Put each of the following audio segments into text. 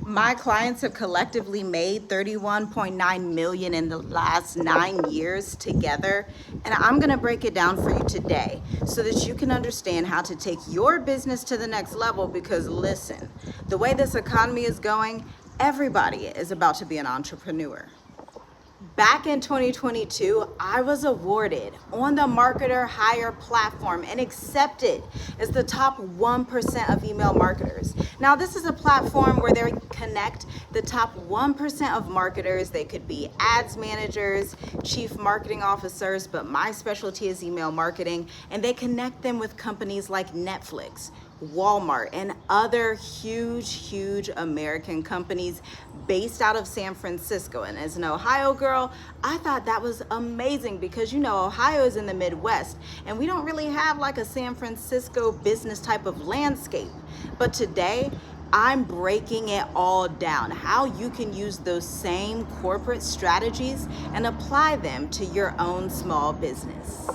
My clients have collectively made 31.9 million in the last 9 years together. And I'm gonna break it down for you today so that you can understand how to take your business to the next level. Because listen, the way this economy is going, everybody is about to be an entrepreneur. Back in 2022, I was awarded on the Marketer Hire platform and accepted as the top 1% of email marketers. Now, this is a platform where they connect the top 1% of marketers. They could be ads managers, chief marketing officers, but my specialty is email marketing, and they connect them with companies like Netflix, Walmart, and other huge American companies based out of San Francisco. And as an Ohio girl, I thought that was amazing because, Ohio is in the Midwest and we don't really have like a San Francisco business type of landscape. But today, I'm breaking it all down, how you can use those same corporate strategies and apply them to your own small business.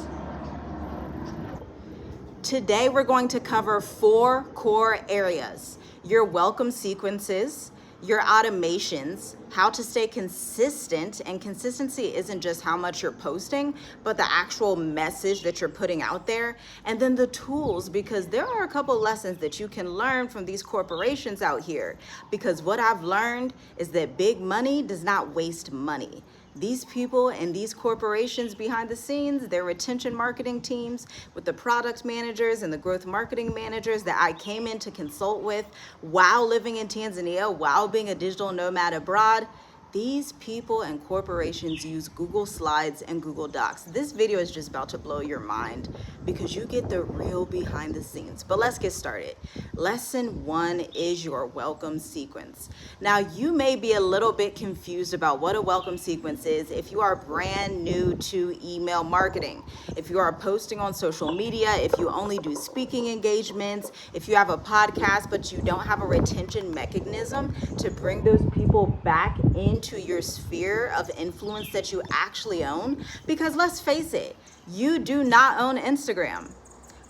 Today, we're going to cover 4 core areas: your welcome sequences, your automations, how to stay consistent. And consistency isn't just how much you're posting, but the actual message that you're putting out there. And then the tools, because there are a couple lessons that you can learn from these corporations out here. Because what I've learned is that big money does not waste money. These people and these corporations behind the scenes, their retention marketing teams with the product managers and the growth marketing managers that I came in to consult with while living in Tanzania, while being a digital nomad abroad, these people and corporations use Google Slides and Google Docs. This video is just about to blow your mind because you get the real behind the scenes. But let's get started. Lesson 1 is your welcome sequence. Now, you may be a little bit confused about what a welcome sequence is if you are brand new to email marketing. If you are posting on social media, if you only do speaking engagements, if you have a podcast but you don't have a retention mechanism to bring those people back into your sphere of influence that you actually own. Because let's face it, you do not own Instagram.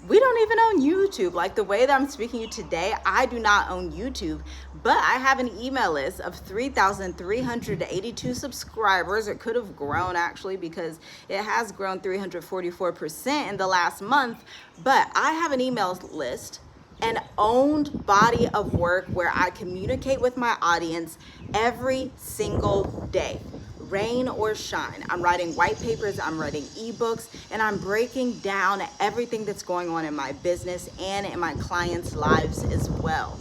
We don't even own YouTube. Like the way that I'm speaking to you today, I do not own YouTube, but I have an email list of 3,382 subscribers. It could have grown actually because it has grown 344% in the last month, but I have an email list, an owned body of work where I communicate with my audience every single day. Rain or shine. I'm writing white papers, I'm writing ebooks, and I'm breaking down everything that's going on in my business and in my clients' lives as well.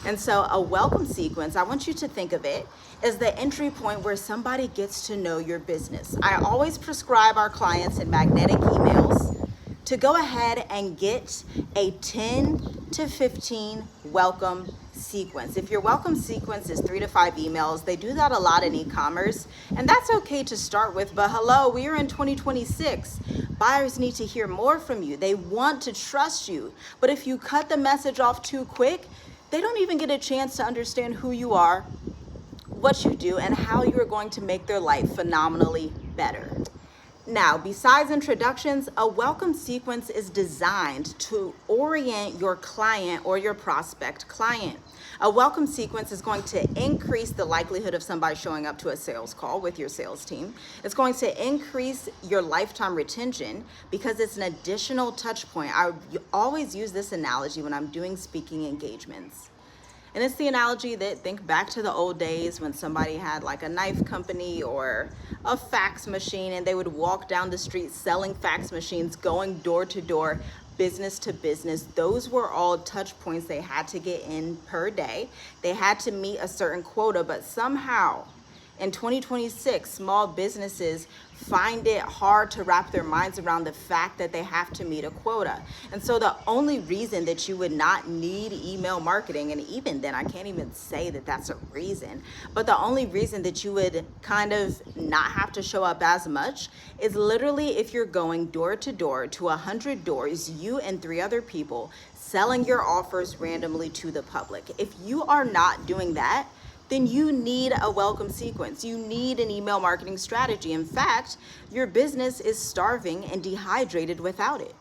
And so a welcome sequence, I want you to think of it as the entry point where somebody gets to know your business. I always prescribe our clients in magnetic emails to go ahead and get a 10 to 15 welcome sequence. If your welcome sequence is 3 to 5 emails, they do that a lot in e-commerce, and that's okay to start with. But hello, we are in 2026. Buyers need to hear more from you. They want to trust you. But if you cut the message off too quick, they don't even get a chance to understand who you are, what you do, and how you are going to make their life phenomenally better. Now, besides introductions, a welcome sequence is designed to orient your client or your prospect client. A welcome sequence is going to increase the likelihood of somebody showing up to a sales call with your sales team. It's going to increase your lifetime retention because it's an additional touch point. I always use this analogy when I'm doing speaking engagements. And it's the analogy that, think back to the old days when somebody had like a knife company or a fax machine, and they would walk down the street selling fax machines, going door to door, business to business. Those were all touch points they had to get in per day. They had to meet a certain quota, but somehow in 2026, small businesses find it hard to wrap their minds around the fact that they have to meet a quota. And so the only reason that you would not need email marketing, and even then I can't even say that that's a reason, but the only reason that you would kind of not have to show up as much is literally if you're going door to door to 100 doors, you and 3 other people selling your offers randomly to the public. If you are not doing that, then you need a welcome sequence. You need an email marketing strategy. In fact, your business is starving and dehydrated without it.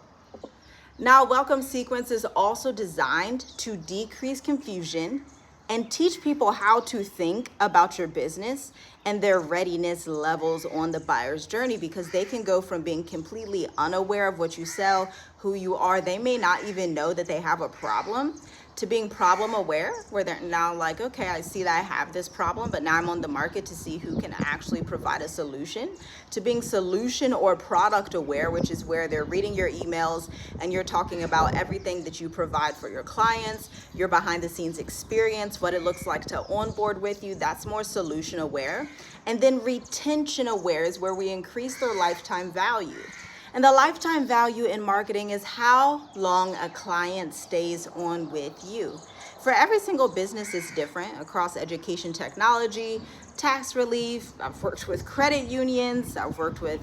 Now, welcome sequence is also designed to decrease confusion and teach people how to think about your business and their readiness levels on the buyer's journey, because they can go from being completely unaware of what you sell, who you are, they may not even know that they have a problem, to being problem aware, where they're now like, okay, I see that I have this problem, but now I'm on the market to see who can actually provide a solution, to being solution or product aware, which is where they're reading your emails and you're talking about everything that you provide for your clients, your behind the scenes experience, what it looks like to onboard with you. That's more solution aware. And then retention aware is where we increase their lifetime value. And the lifetime value in marketing is how long a client stays on with you. For every single business is different across education technology, tax relief. I've worked with credit unions, I've worked with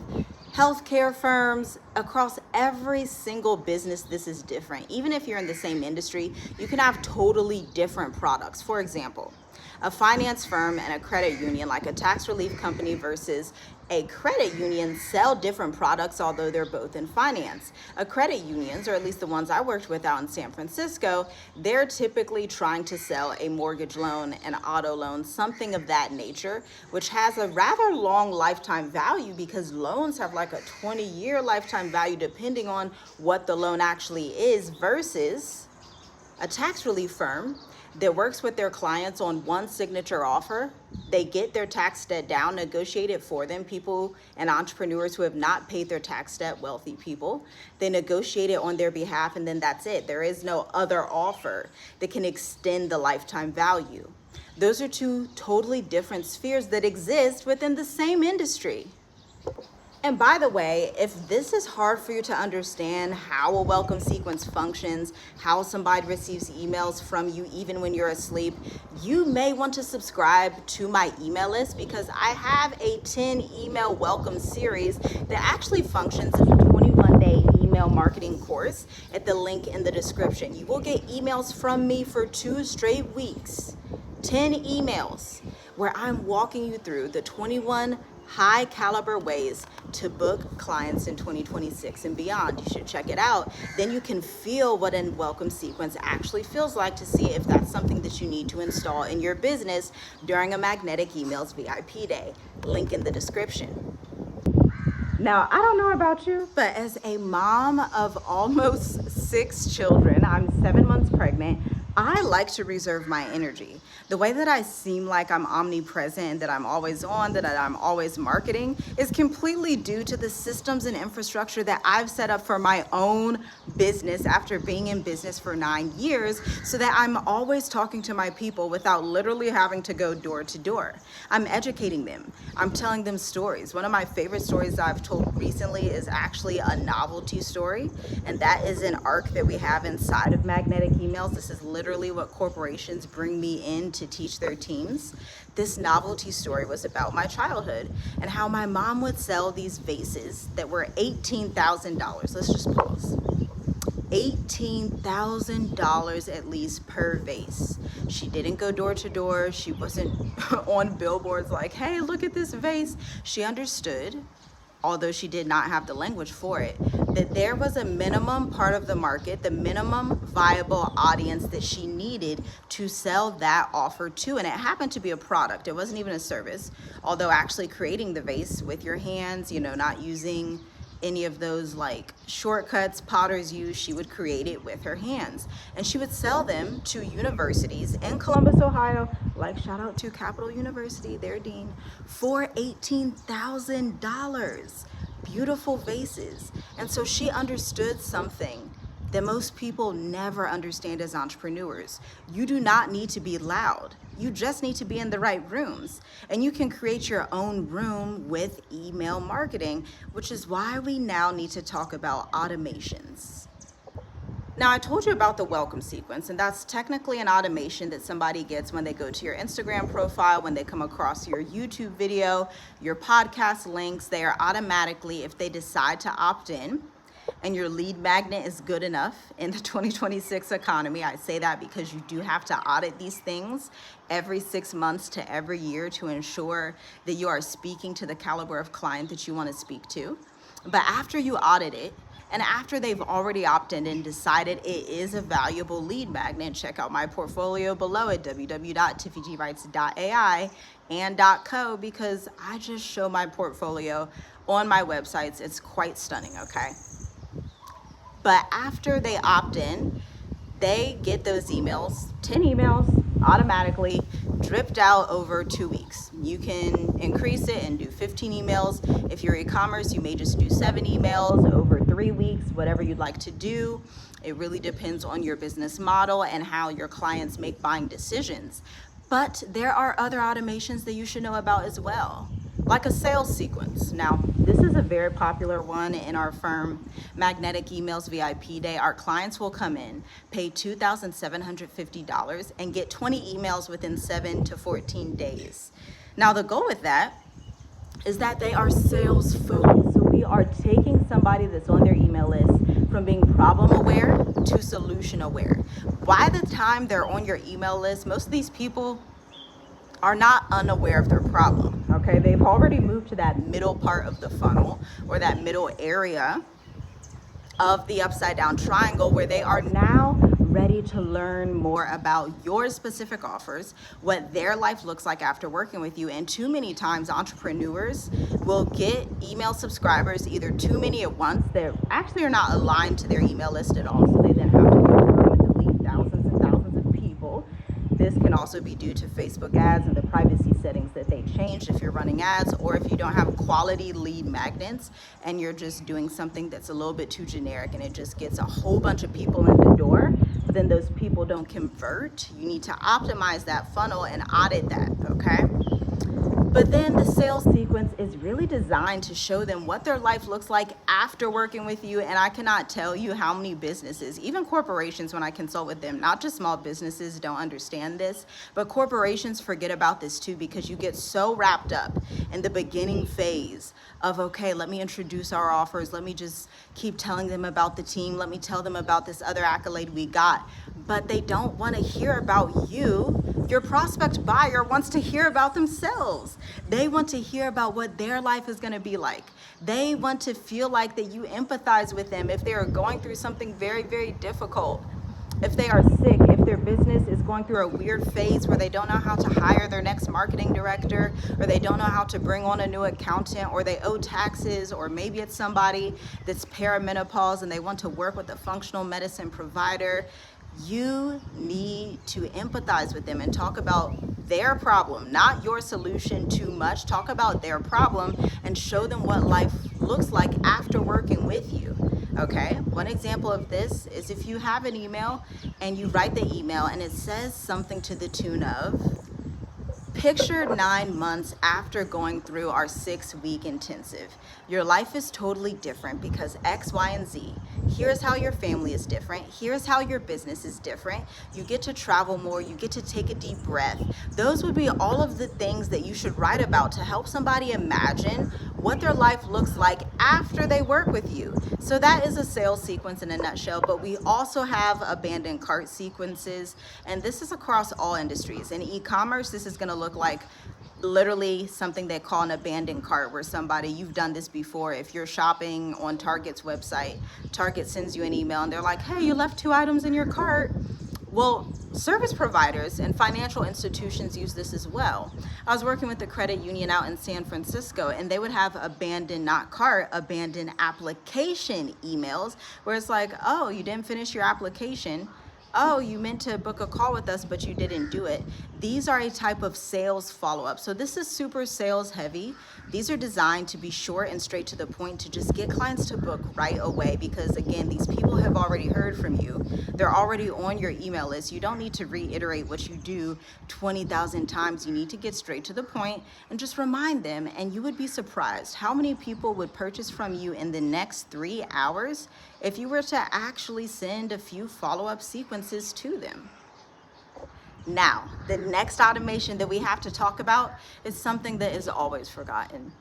healthcare firms. Across every single business, this is different. Even if you're in the same industry, you can have totally different products. For example, a finance firm and a credit union, like a tax relief company versus a credit union, sell different products, although they're both in finance. A credit unions, or at least the ones I worked with out in San Francisco, they're typically trying to sell a mortgage loan, an auto loan, something of that nature, which has a rather long lifetime value, because loans have like a 20-year lifetime value depending on what the loan actually is, versus a tax relief firm that works with their clients on one signature offer. They get their tax debt down, negotiate it for them, people and entrepreneurs who have not paid their tax debt, wealthy people. They negotiate it on their behalf, and then that's it. There is no other offer that can extend the lifetime value. Those are two totally different spheres that exist within the same industry. And by the way, if this is hard for you to understand how a welcome sequence functions, how somebody receives emails from you even when you're asleep, you may want to subscribe to my email list, because I have a 10 email welcome series that actually functions as a 21-day email marketing course at the link in the description. You will get emails from me for 2 straight weeks, 10 emails, where I'm walking you through the 21 high caliber ways to book clients in 2026 and beyond. You should check it out. Then you can feel what a welcome sequence actually feels like, to see if that's something that you need to install in your business during a Magnetic Emails VIP day. Link in the description. Now, I don't know about you, but as a mom of almost 6 children, I'm 7 months pregnant, I like to reserve my energy. The way that I seem like I'm omnipresent, that I'm always on, that I'm always marketing, is completely due to the systems and infrastructure that I've set up for my own business after being in business for 9 years, so that I'm always talking to my people without literally having to go door to door. I'm educating them. I'm telling them stories. One of my favorite stories I've told recently is actually a novelty story, and that is an arc that we have inside of Magnetic Emails. This is literally what corporations bring me in to teach their teams. This novelty story was about my childhood and how my mom would sell these vases that were $18,000. Let's just pause. $18,000 at least per vase. She didn't go door to door. She wasn't on billboards like, hey, look at this vase. She understood, although she did not have the language for it, that there was a minimum part of the market, the minimum viable audience that she needed to sell that offer to. And it happened to be a product. It wasn't even a service. Although actually creating the vase with your hands, not using any of those like shortcuts potters use, she would create it with her hands. And she would sell them to universities in Columbus, Ohio, like shout out to Capital University, their dean, for $18,000. Beautiful vases. And so she understood something that most people never understand as entrepreneurs. You do not need to be loud. You just need to be in the right rooms. And you can create your own room with email marketing, which is why we now need to talk about automations. Now, I told you about the welcome sequence, and that's technically an automation that somebody gets when they go to your Instagram profile, when they come across your YouTube video, your podcast links. They are automatically, if they decide to opt in, and your lead magnet is good enough in the 2026 economy. I say that because you do have to audit these things every 6 months to every year to ensure that you are speaking to the caliber of client that you want to speak to. But after you audit it, And after they've already opted in and decided it is a valuable lead magnet, check out my portfolio below at www.tiffygwrites.ai and .co, because I just show my portfolio on my websites. It's quite stunning, okay? But after they opt in, they get those emails, 10 emails automatically dripped out over 2 weeks. You can increase it and do 15 emails. If you're e-commerce, you may just do 7 emails over 3 weeks, whatever you'd like to do. It really depends on your business model and how your clients make buying decisions. But there are other automations that you should know about as well, like a sales sequence. Now, this is a very popular one in our firm, Magnetic Emails VIP Day. Our clients will come in, pay $2,750 and get 20 emails within 7 to 14 days. Now, the goal with that is that they are sales focused. So we are taking somebody that's on their email list from being problem aware to solution aware. By the time they're on your email list, most of these people are not unaware of their problem, okay? They've already moved to that middle part of the funnel, or that middle area of the upside down triangle, where they are now ready to learn more about your specific offers, what their life looks like after working with you. And too many times entrepreneurs will get email subscribers, either too many at once that actually are not aligned to their email list at all, so they then have to go through and delete thousands and thousands of people. This can also be due to Facebook ads and the privacy settings that they changed if you're running ads, or if you don't have quality lead magnets and you're just doing something that's a little bit too generic and it just gets a whole bunch of people in the door, but then those people don't convert. You need to optimize that funnel and audit that, okay? But then the sales sequence is really designed to show them what their life looks like after working with you. And I cannot tell you how many businesses, even corporations, when I consult with them, not just small businesses, don't understand this, but corporations forget about this too, because you get so wrapped up in the beginning phase of, okay, let me introduce our offers. Let me just keep telling them about the team. Let me tell them about this other accolade we got. But they don't want to hear about you. Your prospect buyer wants to hear about themselves. They want to hear about what their life is going to be like. They want to feel like that you empathize with them if they are going through something very, very difficult. If they are sick, if their business is going through a weird phase where they don't know how to hire their next marketing director, or they don't know how to bring on a new accountant, or they owe taxes, or maybe it's somebody that's perimenopause and they want to work with a functional medicine provider. You need to empathize with them and talk about their problem, not your solution too much. Talk about their problem and show them what life looks like after working with you. Okay, one example of this is if you have an email and you write the email and it says something to the tune of, picture 9 months after going through our 6-week intensive. Your life is totally different because X, Y, and Z. Here's how your family is different. Here's how your business is different. You get to travel more. You get to take a deep breath. Those would be all of the things that you should write about to help somebody imagine what their life looks like after they work with you. So that is a sales sequence in a nutshell, but we also have abandoned cart sequences, and this is across all industries. In e-commerce, this is going to look like literally something they call an abandoned cart, where somebody, you've done this before, if you're shopping on Target's website, Target sends you an email and they're like, hey, you left 2 items in your cart. Well, service providers and financial institutions use this as well. I was working with a credit union out in San Francisco, and they would have abandoned, not cart, abandoned application emails, where it's like, oh, you didn't finish your application. Oh, you meant to book a call with us, but you didn't do it. These are a type of sales follow-up. So this is super sales heavy. These are designed to be short and straight to the point, to just get clients to book right away, because again, these people have already heard from you. They're already on your email list. You don't need to reiterate what you do 20,000 times. You need to get straight to the point and just remind them, and you would be surprised how many people would purchase from you in the next 3 hours if you were to actually send a few follow-up sequences to them. Now, the next automation that we have to talk about is something that is always forgotten.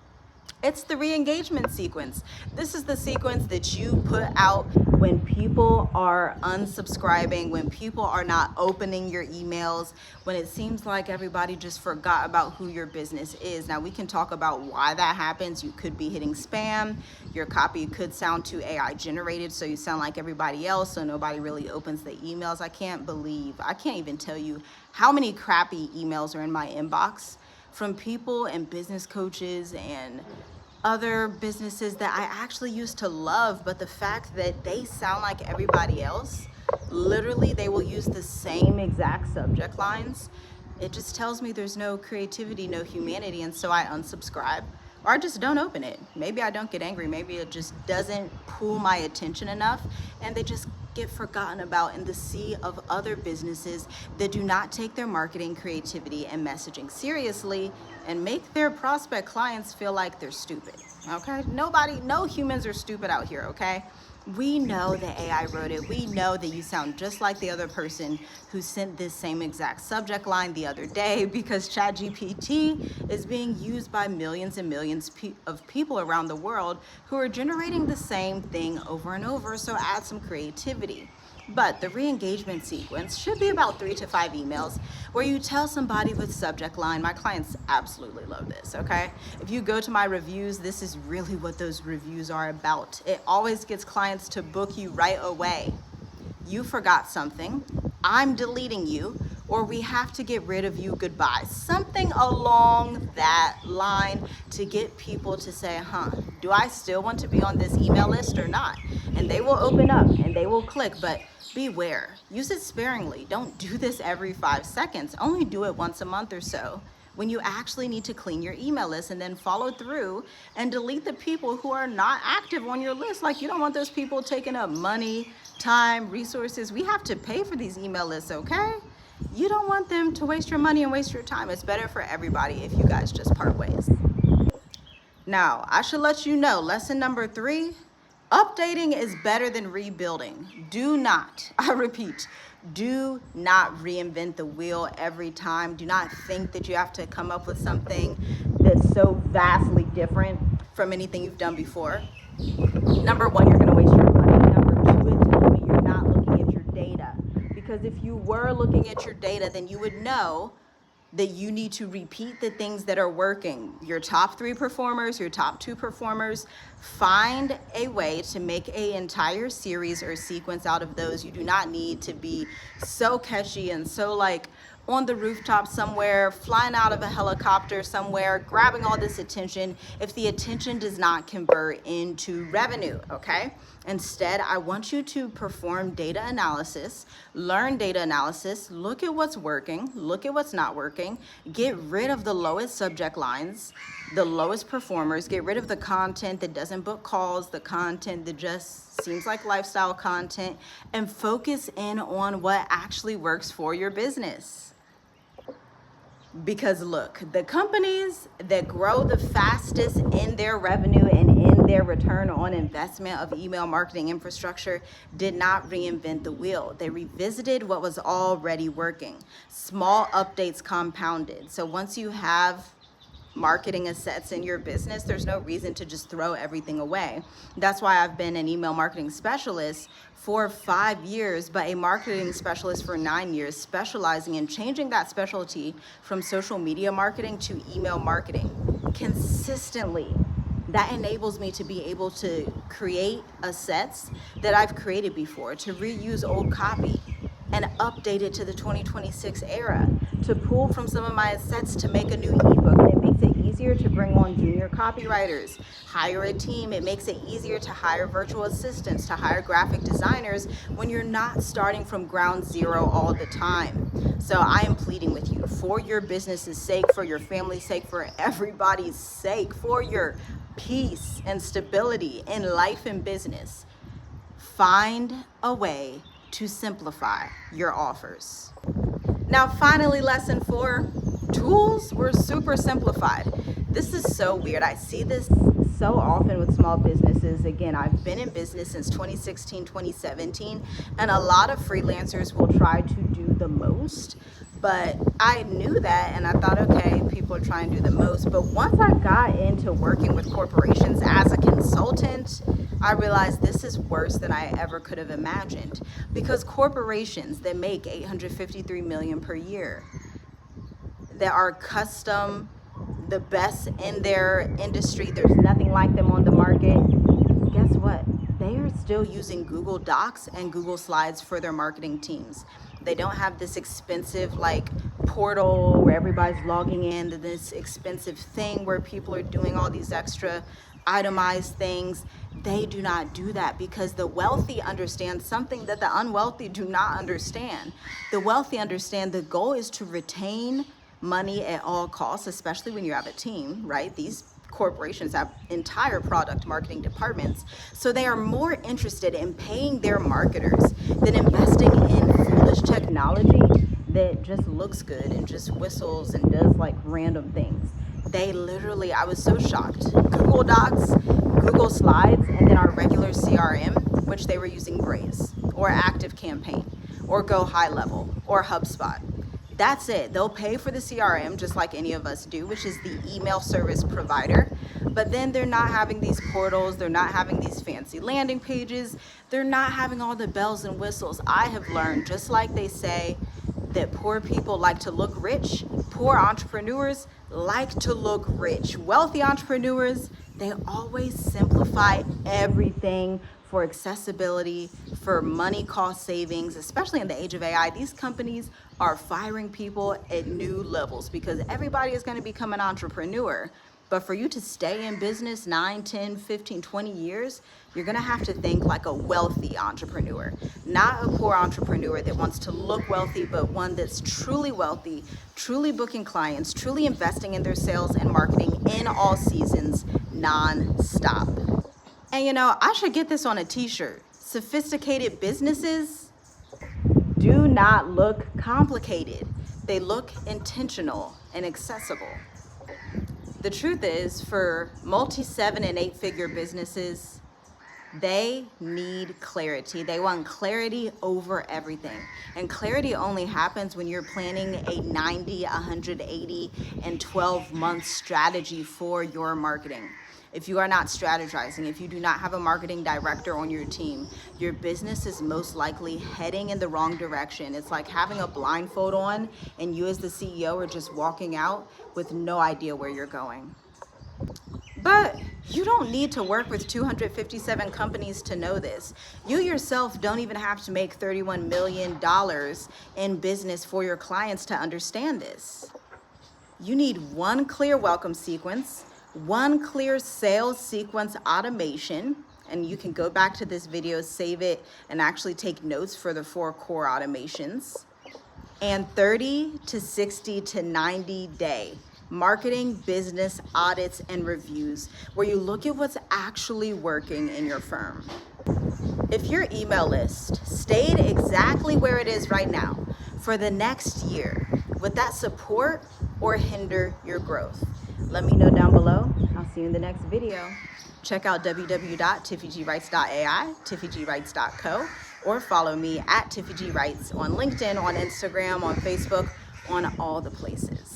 It's the re-engagement sequence. This is the sequence that you put out when people are unsubscribing, when people are not opening your emails, when it seems like everybody just forgot about who your business is. Now, we can talk about why that happens. You could be hitting spam. Your copy could sound too AI generated, so you sound like everybody else, so nobody really opens the emails. I can't even tell you how many crappy emails are in my inbox from people and business coaches and other businesses that I actually used to love, but the fact that they sound like everybody else, literally they will use the same exact subject lines, it just tells me there's no creativity, no humanity, and so I unsubscribe or I just don't open it. Maybe I don't get angry, maybe it just doesn't pull my attention enough, and they just get forgotten about in the sea of other businesses that do not take their marketing, creativity, and messaging seriously and make their prospect clients feel like they're stupid. Okay? No humans are stupid out here, okay? We know that AI wrote it. We know that you sound just like the other person who sent this same exact subject line the other day, because ChatGPT is being used by millions and millions of people around the world who are generating the same thing over and over. So add some creativity. But the re-engagement sequence should be about 3 to 5 emails where you tell somebody with subject line. My clients absolutely love this, okay? If you go to my reviews, this is really what those reviews are about. It always gets clients to book you right away. You forgot something, I'm deleting you, or we have to get rid of you, goodbye. Something along that line to get people to say, do I still want to be on this email list or not? And they will open up and they will click, but beware, use it sparingly. Don't do this every 5 seconds. Only do it once a month or so, when you actually need to clean your email list, and then follow through and delete the people who are not active on your list. Like, you don't want those people taking up money, time, resources. We have to pay for these email lists, okay? You don't want them to waste your money and waste your time. It's better for everybody if you guys just part ways. Now, I should let you know, lesson number 3, updating is better than rebuilding. Do not, I repeat, do not reinvent the wheel every time. Do not think that you have to come up with something that's so vastly different from anything you've done before. Number 1, you're going to waste your money. Number 2, it tells me you're not looking at your data. Because if you were looking at your data, then you would know that you need to repeat the things that are working. Your top 3 performers, your top 2 performers, find a way to make an entire series or sequence out of those. You do not need to be so catchy and so like on the rooftop somewhere, flying out of a helicopter somewhere, grabbing all this attention, if the attention does not convert into revenue, okay? Instead, I want you to perform data analysis, learn data analysis, look at what's working, look at what's not working, get rid of the lowest subject lines, the lowest performers, get rid of the content that doesn't book calls, the content that just seems like lifestyle content, and focus in on what actually works for your business. Because look, the companies that grow the fastest in their revenue and in their return on investment of email marketing infrastructure did not reinvent the wheel. They revisited what was already working. Small updates compounded. So once you have marketing assets in your business, there's no reason to just throw everything away. That's why I've been an email marketing specialist for 5 years, but a marketing specialist for 9 years, specializing in changing that specialty from social media marketing to email marketing consistently. That enables me to be able to create assets that I've created before, to reuse old copy and update it to the 2026 era, to pull from some of my assets to make a new ebook. And it makes it easier to bring on junior copywriters, hire a team. It makes it easier to hire virtual assistants, to hire graphic designers when you're not starting from ground zero all the time. So I am pleading with you, for your business's sake, for your family's sake, for everybody's sake, for your peace and stability in life and business, find a way to simplify your offers. Now, finally, lesson 4, tools were super simplified. This is so weird. I see this so often with small businesses. Again, I've been in business since 2016, 2017, and a lot of freelancers will try to do the most. But I knew that, and I thought, okay, people people are trying to do the most. But once I got into working with corporations as a consultant, I realized this is worse than I ever could have imagined, because corporations that make $853 million per year, that are custom, the best in their industry, there's nothing like them on the market. Guess what? They are still using Google Docs and Google Slides for their marketing teams. They don't have this expensive like portal where everybody's logging in to this expensive thing where people are doing all these extra itemized things. They do not do that, because the wealthy understand something that the unwealthy do not understand. The wealthy understand the goal is to retain money at all costs, especially when you have a team, right? These corporations have entire product marketing departments. So they are more interested in paying their marketers than investing in foolish technology that just looks good and just whistles and does like random things. They literally, I was so shocked. Google Docs, Google Slides, and then our regular CRM, which they were using Braze or ActiveCampaign or Go High Level or HubSpot. That's it. They'll pay for the CRM just like any of us do, which is the email service provider. But then they're not having these portals. They're not having these fancy landing pages. They're not having all the bells and whistles. I have learned, just like they say that poor people like to look rich, poor entrepreneurs like to look rich. Wealthy entrepreneurs, they always simplify everything for accessibility, for money cost savings, especially in the age of AI. These companies are firing people at new levels because everybody is going to become an entrepreneur. But for you to stay in business 9, 10, 15, 20 years, you're going to have to think like a wealthy entrepreneur, not a poor entrepreneur that wants to look wealthy, but one that's truly wealthy, truly booking clients, truly investing in their sales and marketing in all seasons, non-stop. And you know, I should get this on a t-shirt. Sophisticated businesses do not look complicated. They look intentional and accessible. The truth is, for multi-7 and 8-figure businesses, they need clarity. They want clarity over everything. And clarity only happens when you're planning a 90, 180, and 12-month strategy for your marketing. If you are not strategizing, if you do not have a marketing director on your team, your business is most likely heading in the wrong direction. It's like having a blindfold on and you as the CEO are just walking out with no idea where you're going. But you don't need to work with 257 companies to know this. You yourself don't even have to make $31 million in business for your clients to understand this. You need one clear welcome sequence, one clear sales sequence automation, and you can go back to this video, save it, and actually take notes for the 4 core automations, and 30 to 60 to 90 day marketing, business audits, and reviews where you look at what's actually working in your firm. If your email list stayed exactly where it is right now for the next year, would that support or hinder your growth? Let me know down below. I'll see you in the next video. Check out www.tiffygwrites.ai, tiffygwrites.co, or follow me at Tiffy G Writes on LinkedIn, on Instagram, on Facebook, on all the places.